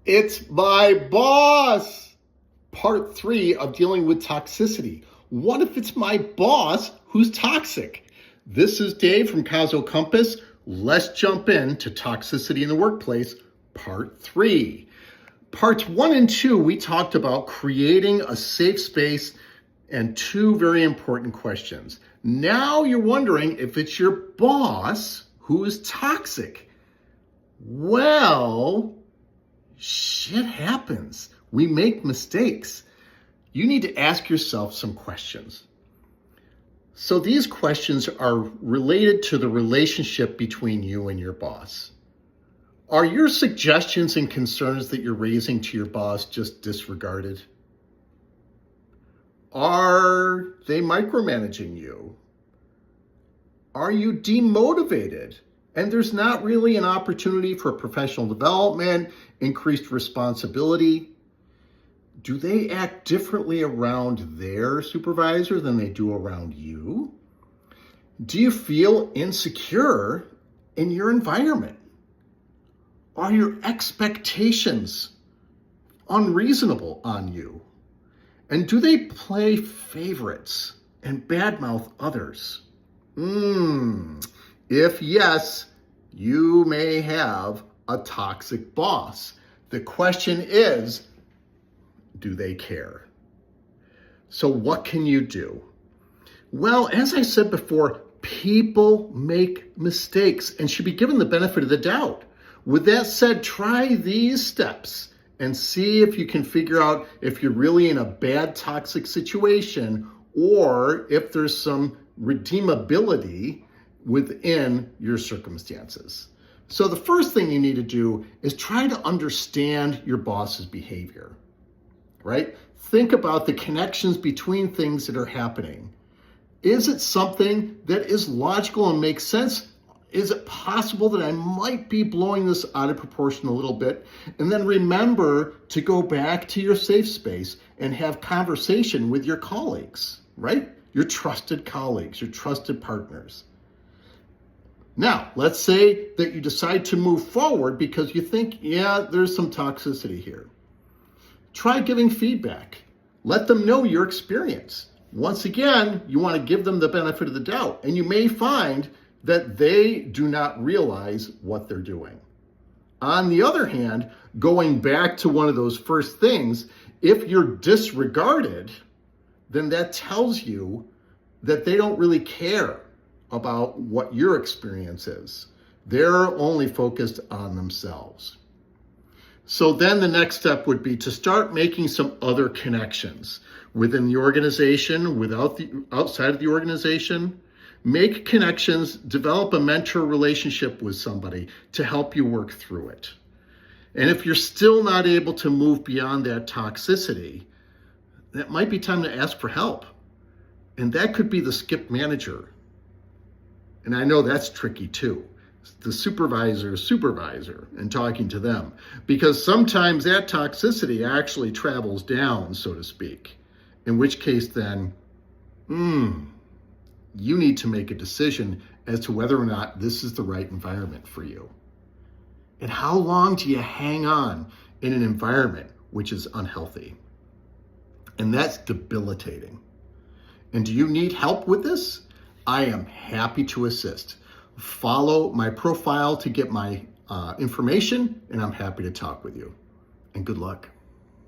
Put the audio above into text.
It's my boss. Part 3 of dealing with toxicity. What if it's my boss who's toxic? This is Dave from Caso Compass. Let's jump into toxicity in the workplace, part 3. Parts 1 and 2, we talked about creating a safe space and 2 very important questions. Now you're wondering if it's your boss who is toxic. Well, shit happens. We make mistakes. You need to ask yourself some questions. So these questions are related to the relationship between you and your boss. Are your suggestions and concerns that you're raising to your boss just disregarded? Are they micromanaging you? Are you demotivated? And there's not really an opportunity for professional development, increased responsibility. Do they act differently around their supervisor than they do around you? Do you feel insecure in your environment? Are your expectations unreasonable on you? And do they play favorites and badmouth others? If yes, you may have a toxic boss. The question is, do they care? So what can you do? Well, as I said before, people make mistakes and should be given the benefit of the doubt. With that said, try these steps and see if you can figure out if you're really in a bad toxic situation or if there's some redeemability within your circumstances. So the first thing you need to do is try to understand your boss's behavior, right? Think about the connections between things that are happening. Is it something that is logical and makes sense? Is it possible that I might be blowing this out of proportion a little bit? And then remember to go back to your safe space and have conversation with your colleagues, right? Your trusted colleagues, your trusted partners. Now, let's say that you decide to move forward because you think, yeah, there's some toxicity here. Try giving feedback. Let them know your experience. Once again, you want to give them the benefit of the doubt, and you may find that they do not realize what they're doing. On the other hand, going back to one of those first things, if you're disregarded, then that tells you that they don't really care about what your experience is. They're only focused on themselves. So then the next step would be to start making some other connections within the organization, outside of the organization. Make connections, develop a mentor relationship with somebody to help you work through it. And if you're still not able to move beyond that toxicity, that might be time to ask for help. And that could be the skip manager. And I know that's tricky too. The supervisor and talking to them, because sometimes that toxicity actually travels down, so to speak, in which case then you need to make a decision as to whether or not this is the right environment for you. And how long do you hang on in an environment which is unhealthy? And that's debilitating. And do you need help with this? I am happy to assist. Follow my profile to get my information, and I'm happy to talk with you. And good luck.